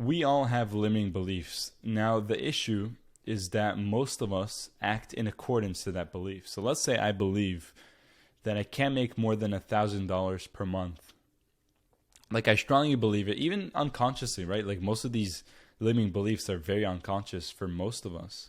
we all have limiting beliefs. Now, the issue is that most of us act in accordance to that belief. So let's say I believe that I can't make more than $1,000 per month. Like, I strongly believe it, even unconsciously, right? Like, most of these limiting beliefs are very unconscious for most of us.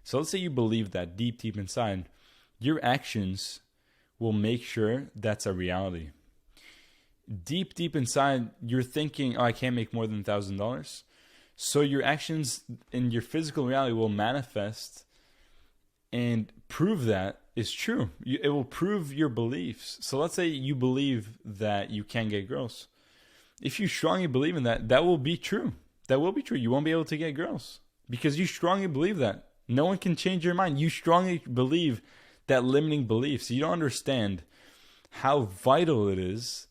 So let's say you believe that deep inside. Your actions will make sure that's a reality. Deep inside, you're thinking, oh, I can't make more than $1,000. So your actions in your physical reality will manifest and prove that is true. It will prove your beliefs. So let's say you believe that you can't get girls. If you strongly believe in that, that will be true. That will be true. You won't be able to get girls because you strongly believe that. No one can change your mind. You strongly believe that limiting belief. So you don't understand how vital it is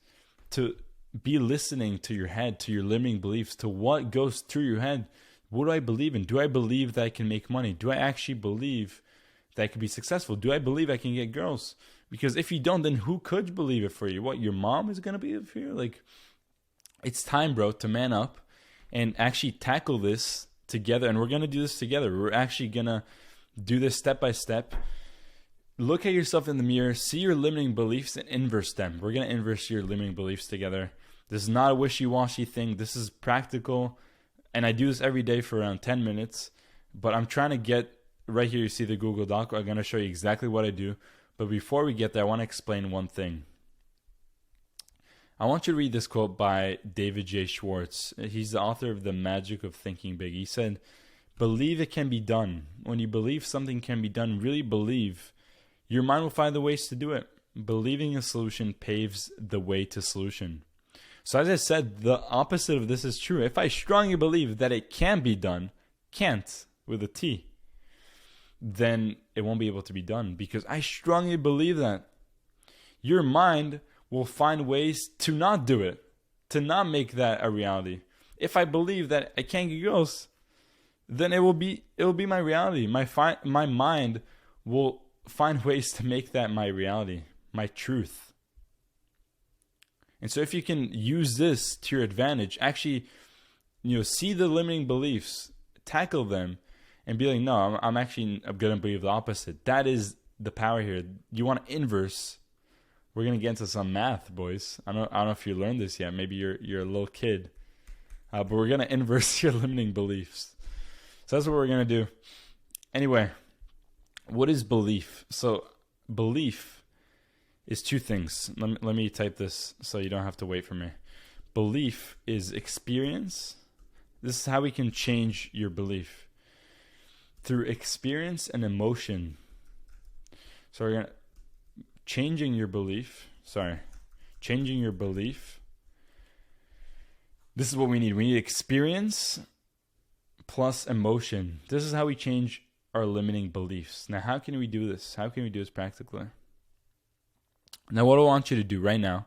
to be listening to your head, to your limiting beliefs, to what goes through your head. What do I believe in? Do I believe that I can make money? Do I actually believe that I can be successful? Do I believe I can get girls? Because if you don't, then who could believe it for you? What, your mom is going to believe it for you? Like, it's time, bro, to man up and actually tackle this together. And we're going to do this together. We're actually going to do this step by step. Look at yourself in the mirror, see your limiting beliefs and inverse them. We're going to inverse your limiting beliefs together. This is not a wishy-washy thing. This is practical. And I do this every day for around 10 minutes. But I'm trying to get, right here you see the Google Doc. I'm going to show you exactly what I do. But before we get there, I want to explain one thing. I want you to read this quote by David J. Shwartz. He's the author of The Magic of Thinking Big. He said, believe it can be done. When you believe something can be done, really believe, your mind will find the ways to do it. Believing a solution paves the way to solution. So as I said, the opposite of this is true. If I strongly believe that it can be done, can't with a T, then it won't be able to be done because I strongly believe that. Your mind will find ways to not do it, to not make that a reality. If I believe that I can't get girls, then it will be my reality. My mind will find ways to make that my reality, my truth. And so if you can use this to your advantage, actually, see the limiting beliefs, tackle them, and be like, no, I'm going to believe the opposite. That is the power here. You want to inverse. We're going to get into some math, boys. I don't know if you learned this yet. Maybe you're a little kid. But we're going to inverse your limiting beliefs. So that's what we're going to do. Anyway, what is belief? So belief is two things. Let me type this so you don't have to wait for me. Belief is experience. This is how we can change your belief. Through experience and emotion. So we're going to changing your belief. This is what we need. We need experience plus emotion. This is how we change our limiting beliefs. Now, how can we do this? How can we do this practically? Now, what I want you to do right now,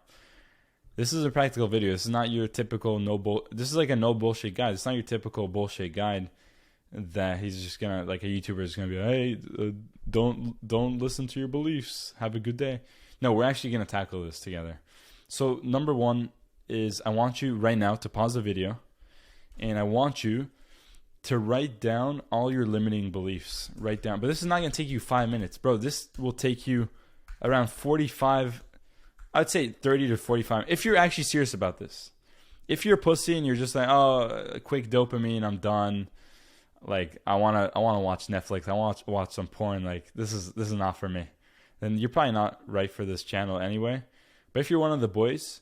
this is a practical video. This is not your typical this is like a no bullshit guide. It's not your typical bullshit guide that he's just gonna, like a YouTuber is gonna be, hey, don't listen to your beliefs. Have a good day. No, we're actually gonna tackle this together. So number one is I want you right now to pause the video, and I want you to write down all your limiting beliefs. Write down, but this is not gonna take you 5 minutes, bro. This will take you around 45. I'd say 30 to 45. If you're actually serious about this. If you're a pussy and you're just like, oh, quick dopamine, I'm done. Like, I wanna watch Netflix. I want to watch some porn. Like, this is not for me. Then you're probably not right for this channel anyway. But if you're one of the boys,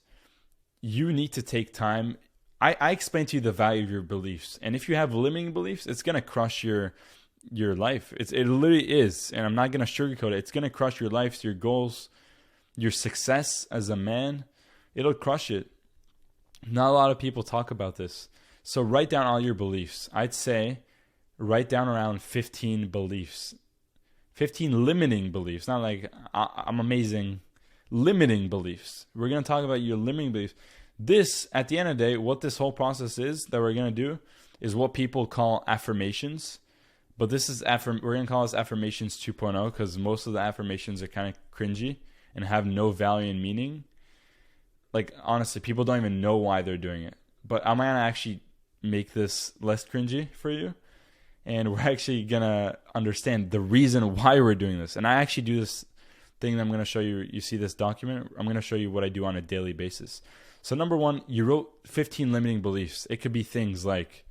you need to take time. I explained to you the value of your beliefs, and if you have limiting beliefs, it's gonna crush your life. It literally is, and I'm not gonna sugarcoat it. It's gonna crush your life, your goals, your success as a man. It'll crush it. Not a lot of people talk about this. So write down all your beliefs. I'd say write down around 15 beliefs. 15 limiting beliefs. Not like I'm amazing. Limiting beliefs. We're going to talk about your limiting beliefs. This, at the end of the day, what this whole process is that we're going to do is what people call affirmations. But this is we're going to call this affirmations 2.0 because most of the affirmations are kind of cringy and have no value and meaning. Like, honestly, people don't even know why they're doing it. But I'm going to actually make this less cringy for you. And we're actually going to understand the reason why we're doing this. And I actually do this thing that I'm going to show you. You see this document? I'm going to show you what I do on a daily basis. So number one, you wrote 15 limiting beliefs. It could be things like,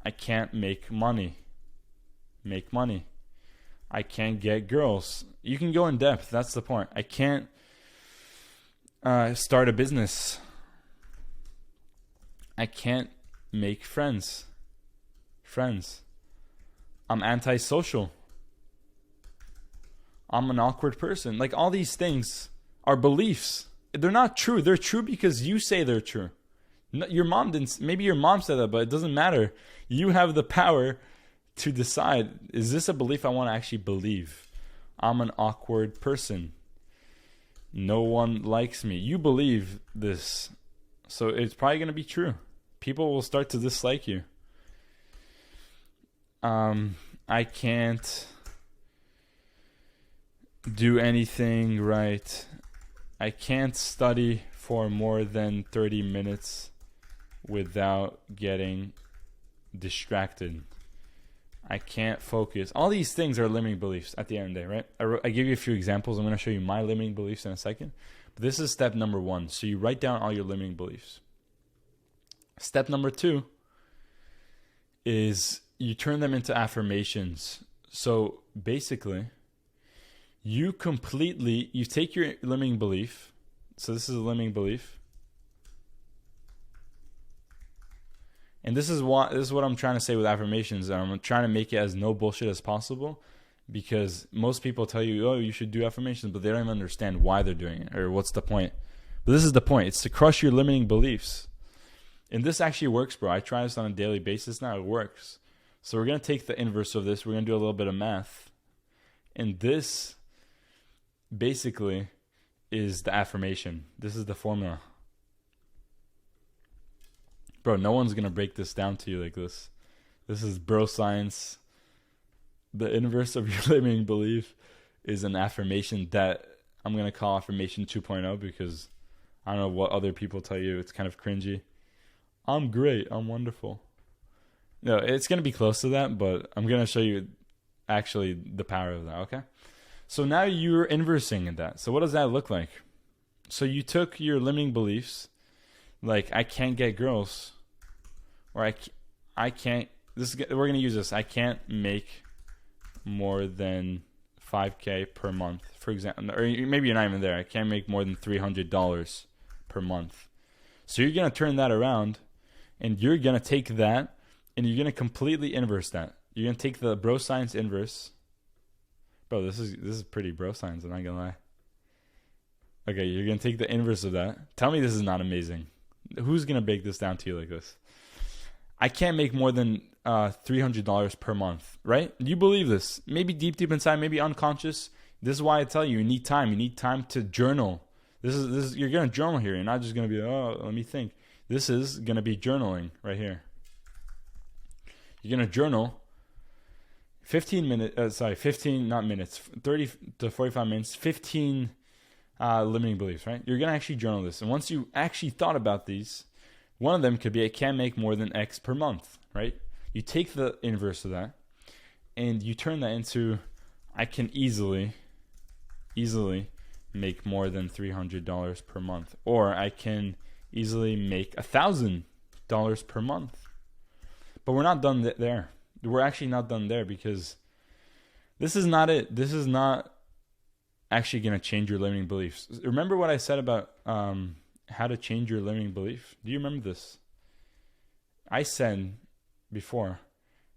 I can't make money. Make money. I can't get girls. You can go in depth. That's the point. I can't start a business. I can't make friends. I'm antisocial. I'm an awkward person. Like, all these things are beliefs. They're not true. They're true because you say they're true. Your mom didn't. Maybe your mom said that, but it doesn't matter. You have the power to decide, is this a belief I want to actually believe? I'm an awkward person. No one likes me. You believe this, so it's probably going to be true. People will start to dislike you. I can't do anything right. I can't study for more than 30 minutes without getting distracted. I can't focus. All these things are limiting beliefs at the end of the day, right? I give you a few examples. I'm going to show you my limiting beliefs in a second. But this is step number one. So you write down all your limiting beliefs. Step number two is you turn them into affirmations. So basically, you take your limiting belief. So this is a limiting belief. And this is what I'm trying to say with affirmations. I'm trying to make it as no bullshit as possible, because most people tell you, oh, you should do affirmations, but they don't even understand why they're doing it or what's the point. But this is the point. It's to crush your limiting beliefs. And this actually works, bro. I try this on a daily basis now. It works. So we're going to take the inverse of this. We're going to do a little bit of math. And this basically is the affirmation. This is the formula. Bro, no one's going to break this down to you like this. This is bro science. The inverse of your limiting belief is an affirmation that I'm going to call affirmation 2.0, because I don't know what other people tell you. It's kind of cringy. I'm great. I'm wonderful. No, it's going to be close to that, but I'm going to show you actually the power of that, okay? So now you're inversing in that. So what does that look like? So you took your limiting beliefs, like I can't get girls, or I can't, we're going to use this. I can't make more than $5,000 per month, for example. Or maybe you're not even there. I can't make more than $300 per month. So you're going to turn that around, and you're going to take that, and you're going to completely inverse that. You're going to take the bro science inverse. Bro, this is pretty bro science, I'm not going to lie. Okay, you're going to take the inverse of that. Tell me this is not amazing. Who's going to break this down to you like this? I can't make more than $300 per month, right? You believe this. Maybe deep inside, maybe unconscious. This is why I tell you, you need time. You need time to journal. This is you're going to journal here. You're not just going to be, oh, let me think. This is going to be journaling right here. You're going to journal 30 to 45 minutes, 15 limiting beliefs, right? You're going to actually journal this. And once you actually thought about these, one of them could be, I can't make more than X per month, right? You take the inverse of that and you turn that into, I can easily make more than $300 per month, or I can easily make $1,000 per month. But we're not done there. We're actually not done there, because this is not it. This is not actually going to change your limiting beliefs. Remember what I said about how to change your limiting belief? Do you remember this? I said before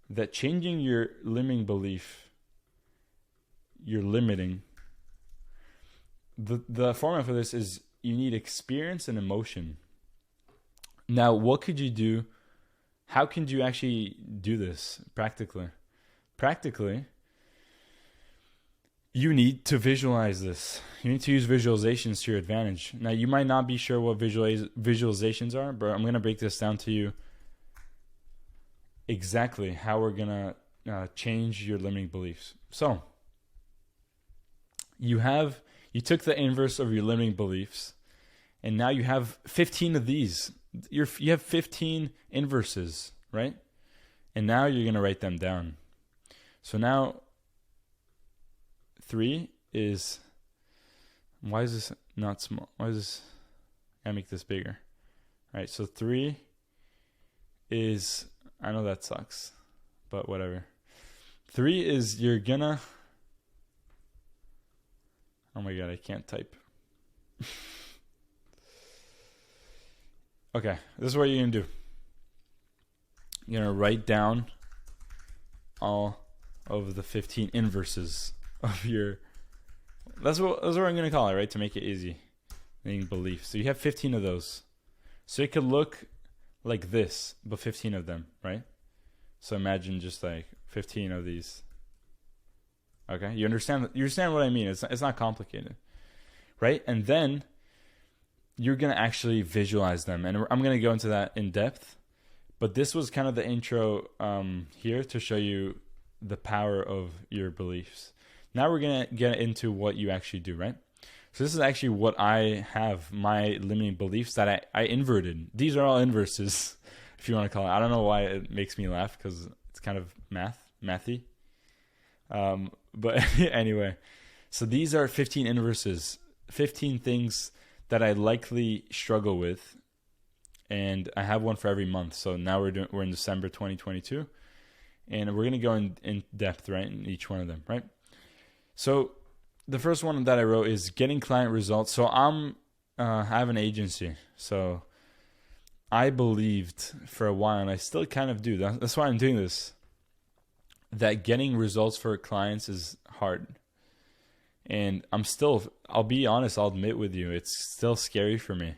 that changing your limiting belief, you're limiting. The formula for this is you need experience and emotion. Now, what could you do? How can you actually do this practically? Practically, you need to visualize this. You need to use visualizations to your advantage. Now, you might not be sure what visualizations are, but I'm going to break this down to you exactly how we're going to change your limiting beliefs. So, you took the inverse of your limiting beliefs, and now you have 15 of these. You have 15 inverses, right? And now you're going to write them down. So now 3 is, why is this not small? Why is this, I make this bigger. All right, so 3 is, I know that sucks, but whatever. 3 is you're gonna, oh my God, I can't type. Okay, this is what you're gonna do. You're gonna write down all of the 15 inverses of your, that's what I'm gonna call it, right? To make it easy. Meaning belief. So you have 15 of those. So it could look like this, but 15 of them, right? So imagine just like 15 of these. Okay, you understand what I mean? It's not complicated, right? And then you're gonna actually visualize them, and I'm gonna go into that in depth. But this was kind of the intro here to show you the power of your beliefs. Now we're gonna get into what you actually do, right? So this is actually what I have, my limiting beliefs that I inverted. These are all inverses, if you want to call it. I don't know why it makes me laugh, because it's kind of mathy. But anyway, so these are 15 inverses, 15 things that I likely struggle with, and I have one for every month. So now we're in December 2022, and we're gonna go in depth, right, in each one of them, right? So the first one that I wrote is getting client results. So I have an agency, so I believed for a while, and I still kind of do. That's why I'm doing this. That getting results for clients is hard. And I'll be honest, I'll admit with you, it's still scary for me.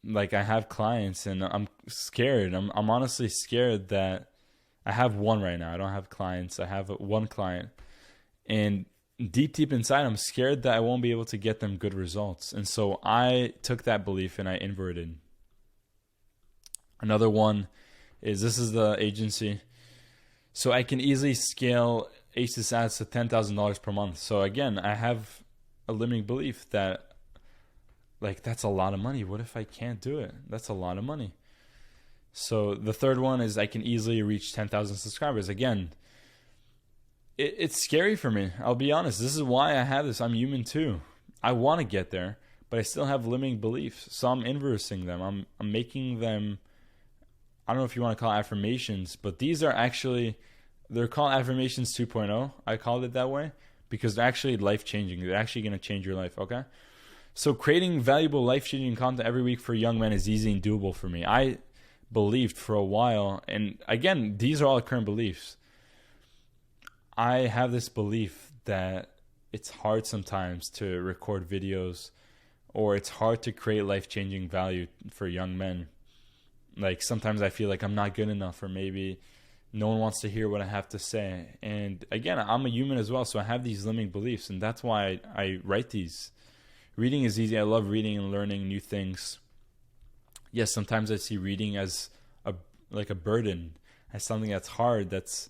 Like I have clients and I'm scared. I'm honestly scared that I have one right now. I don't have clients. I have one client. And deep inside, I'm scared that I won't be able to get them good results. And so I took that belief and I inverted. Another one is, this is the agency. So I can easily scale ACES ads to $10,000 per month. So again, I have a limiting belief that, like, that's a lot of money. What if I can't do it? That's a lot of money. So the third one is I can easily reach 10,000 subscribers. Again, it's scary for me. I'll be honest. This is why I have this. I'm human too. I want to get there, but I still have limiting beliefs. So I'm inversing them. I'm making them, I don't know if you want to call it affirmations, but these are actually, they're called affirmations 2.0. I called it that way because they're actually life-changing. They're actually going to change your life, okay? So creating valuable life-changing content every week for young men is easy and doable for me. I believed for a while, and again, these are all current beliefs. I have this belief that it's hard sometimes to record videos, or it's hard to create life-changing value for young men. Like sometimes I feel like I'm not good enough, or maybe no one wants to hear what I have to say. And again, I'm a human as well, so I have these limiting beliefs, and that's why I write these. Reading is easy. I love reading and learning new things. Yes, sometimes I see reading as a burden, as something that's hard, that's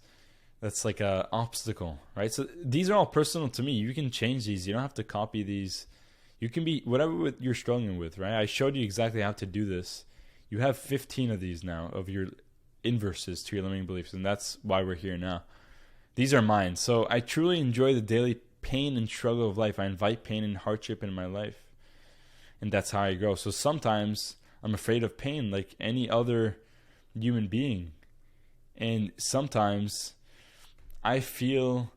like a obstacle, right? So these are all personal to me. You can change these. You don't have to copy these. You can be whatever you're struggling with, right? I showed you exactly how to do this. You have 15 of these now, of your inverses to your limiting beliefs, and that's why we're here now. These are mine. So I truly enjoy the daily pain and struggle of life. I invite pain and hardship in my life, and that's how I grow. So sometimes I'm afraid of pain like any other human being, and sometimes I feel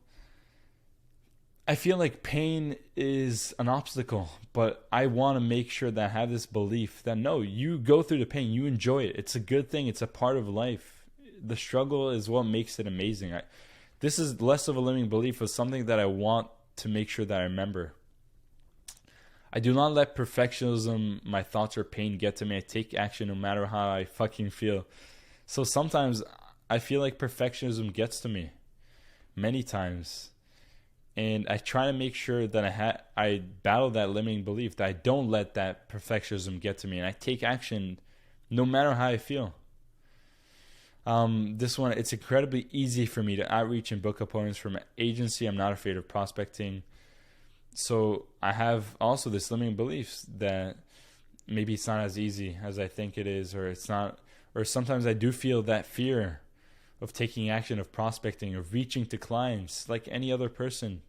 like pain is an obstacle, but I want to make sure that I have this belief that no, you go through the pain, you enjoy it. It's a good thing. It's a part of life. The struggle is what makes it amazing. This is less of a limiting belief, but something that I want to make sure that I remember. I do not let perfectionism, my thoughts, or pain get to me. I take action no matter how I fucking feel. So sometimes I feel like perfectionism gets to me. Many times. And I try to make sure that I battle that limiting belief, that I don't let that perfectionism get to me, and I take action no matter how I feel. This one, it's incredibly easy for me to outreach and book appointments from an agency. I'm not afraid of prospecting. So I have also this limiting beliefs that maybe it's not as easy as I think it is, or it's not, or sometimes I do feel that fear of taking action, of prospecting, of reaching to clients like any other person.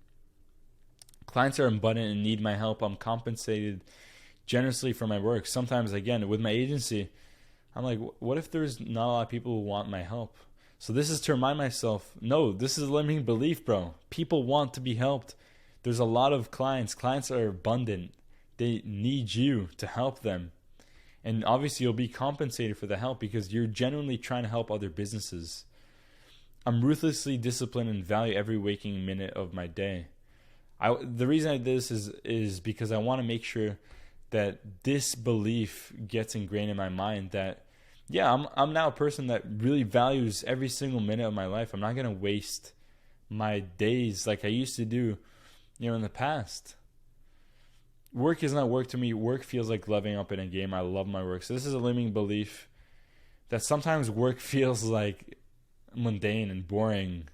Clients are abundant and need my help. I'm compensated generously for my work. Sometimes, again, with my agency, I'm like, what if there's not a lot of people who want my help? So this is to remind myself, no, this is a limiting belief, bro. People want to be helped. There's a lot of clients. Clients are abundant. They need you to help them. And obviously you'll be compensated for the help because you're genuinely trying to help other businesses. I'm ruthlessly disciplined and value every waking minute of my day. The reason I did this is because I want to make sure that this belief gets ingrained in my mind that, yeah, I'm now a person that really values every single minute of my life. I'm not going to waste my days like I used to do, in the past. Work is not work to me. Work feels like leveling up in a game. I love my work. So this is a limiting belief that sometimes work feels like mundane and boring.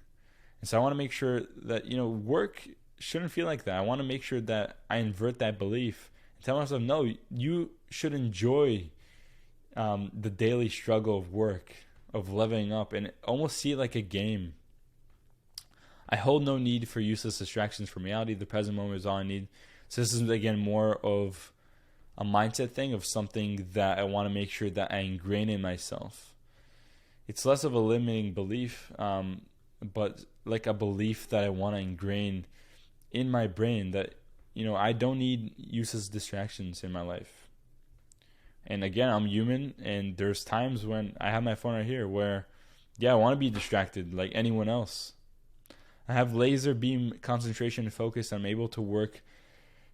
And so I want to make sure that, work shouldn't feel like that. I want to make sure that I invert that belief and tell myself, no, you should enjoy the daily struggle of work, of leveling up, and almost see it like a game. I hold no need for useless distractions from reality. The present moment is all I need. So this is, again, more of a mindset thing, of something that I want to make sure that I ingrain in myself. It's less of a limiting belief, but like a belief that I want to ingrain in my brain that, I don't need useless distractions in my life. And again, I'm human, and there's times when I have my phone right here where, I want to be distracted like anyone else. I have laser beam concentration and focus. I'm able to work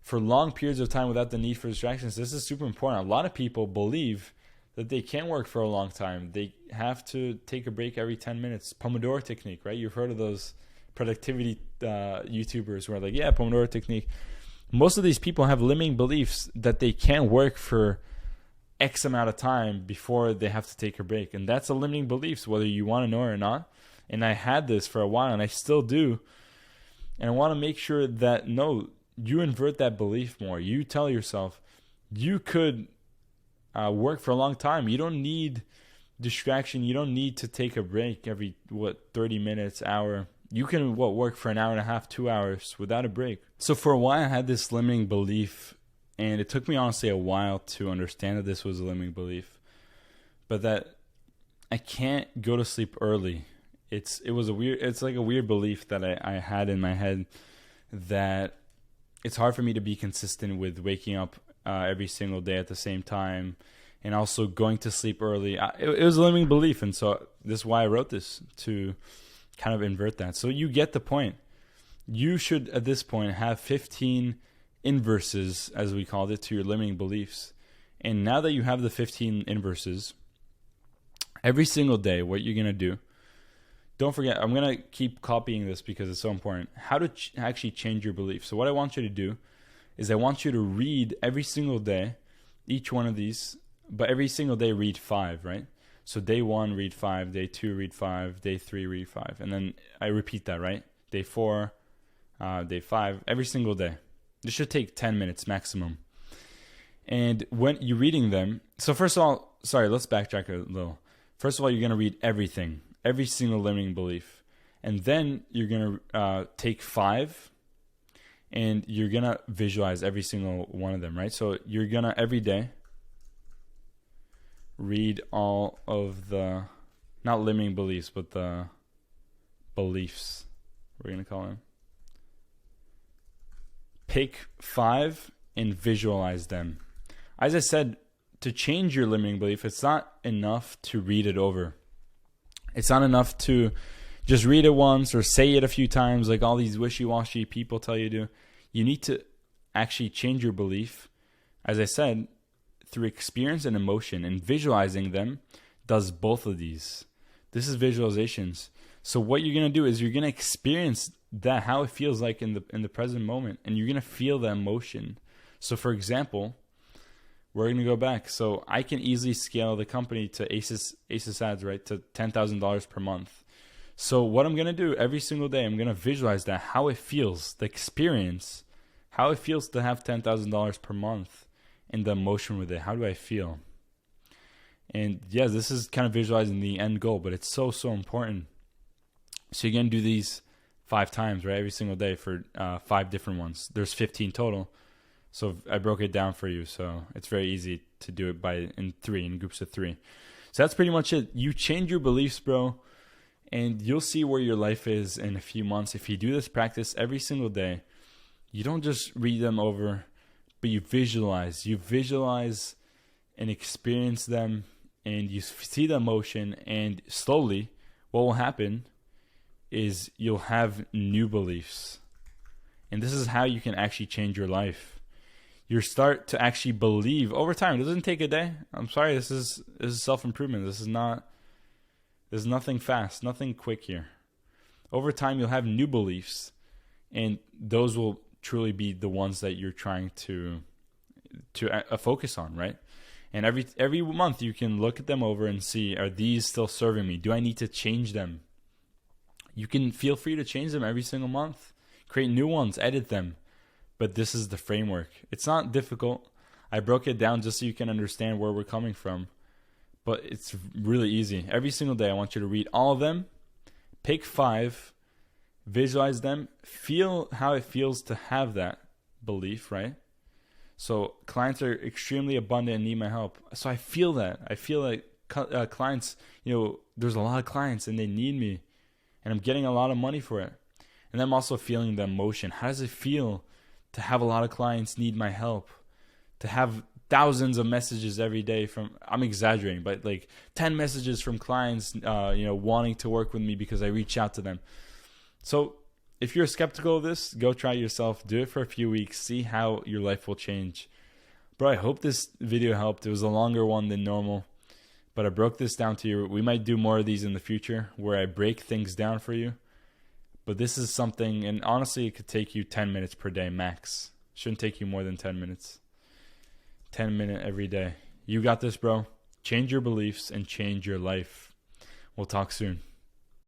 for long periods of time without the need for distractions. This is super important. A lot of people believe that they can't work for a long time. They have to take a break every 10 minutes. Pomodoro technique, right? You've heard of those productivity YouTubers who are like, yeah, Pomodoro technique. Most of these people have limiting beliefs that they can't work for X amount of time before they have to take a break. And that's a limiting belief, whether you want to know it or not. And I had this for a while, and I still do. And I want to make sure that, no, you invert that belief more. You tell yourself you could work for a long time. You don't need distraction. You don't need to take a break every, 30 minutes, hour. You can work for an hour and a half, 2 hours without a break. So for a while, I had this limiting belief, and it took me honestly a while to understand that this was a limiting belief, but that I can't go to sleep early. It's like a weird belief that I had in my head, that it's hard for me to be consistent with waking up every single day at the same time, and also going to sleep early. It was a limiting belief, and so this is why I wrote this, to kind of invert that. So you get the point. You should, at this point, have 15 inverses, as we called it, to your limiting beliefs. And now that you have the 15 inverses, every single day, what you're going to do, don't forget, I'm going to keep copying this because it's so important, how to actually change your beliefs. So what I want you to do is I want you to read every single day, each one of these, but every single day read 5, right? So day 1, read 5, day 2, read 5, day 3, read 5. And then I repeat that, right? Day 4, day 5, every single day. This should take 10 minutes maximum. And when you're reading them, so first of all, let's backtrack a little. First of all, you're going to read everything, every single limiting belief. And then you're going to take 5 and you're going to visualize every single one of them, right? So you're going to, every day, read all of the, not limiting beliefs, but the beliefs, we're going to call them. Pick 5 and visualize them. As I said, to change your limiting belief, it's not enough to read it over. It's not enough to just read it once or say it a few times like all these wishy-washy people tell you to. You need to actually change your belief, as I said, through experience and emotion, and visualizing them does both of these. This is visualizations. So what you're going to do is you're going to experience that, how it feels like in the present moment, and you're going to feel the emotion. So for example, we're going to go back. So I can easily scale the company to ACES ads, right, to $10,000 per month. So what I'm going to do every single day, I'm going to visualize that, how it feels, the experience, how it feels to have $10,000 per month. and the emotion with it. How do I feel? And yes, this is kind of visualizing the end goal, but it's so, so important. So you're going to do these 5 times, right? Every single day for 5 different ones. There's 15 total. So I broke it down for you. So it's very easy to do it in groups of 3. So that's pretty much it. You change your beliefs, bro, and you'll see where your life is in a few months. If you do this practice every single day, you don't just read them over, but you visualize. You visualize and experience them, and you see the emotion, and slowly what will happen is you'll have new beliefs. And this is how you can actually change your life. You start to actually believe over time. It doesn't take a day. I'm sorry, this is self-improvement. There's nothing fast, nothing quick here. Over time, you'll have new beliefs, and those will truly be the ones that you're trying to focus on, right? And every month you can look at them over and see, are these still serving me? Do I need to change them? You can feel free to change them every single month. Create new ones, edit them. But this is the framework. It's not difficult. I broke it down just so you can understand where we're coming from. But it's really easy. Every single day I want you to read all of them. Pick 5. Visualize them. Feel how it feels to have that belief, right? So clients are extremely abundant and need my help. So I feel that. I feel like clients, there's a lot of clients and they need me. And I'm getting a lot of money for it. And I'm also feeling the emotion. How does it feel to have a lot of clients need my help? To have thousands of messages every day I'm exaggerating, but like 10 messages from clients, wanting to work with me because I reach out to them. So if you're skeptical of this, go try it yourself. Do it for a few weeks. See how your life will change. Bro, I hope this video helped. It was a longer one than normal, but I broke this down to you. We might do more of these in the future where I break things down for you. But this is something, and honestly, it could take you 10 minutes per day max. Shouldn't take you more than 10 minutes. 10 minutes every day. You got this, bro. Change your beliefs and change your life. We'll talk soon.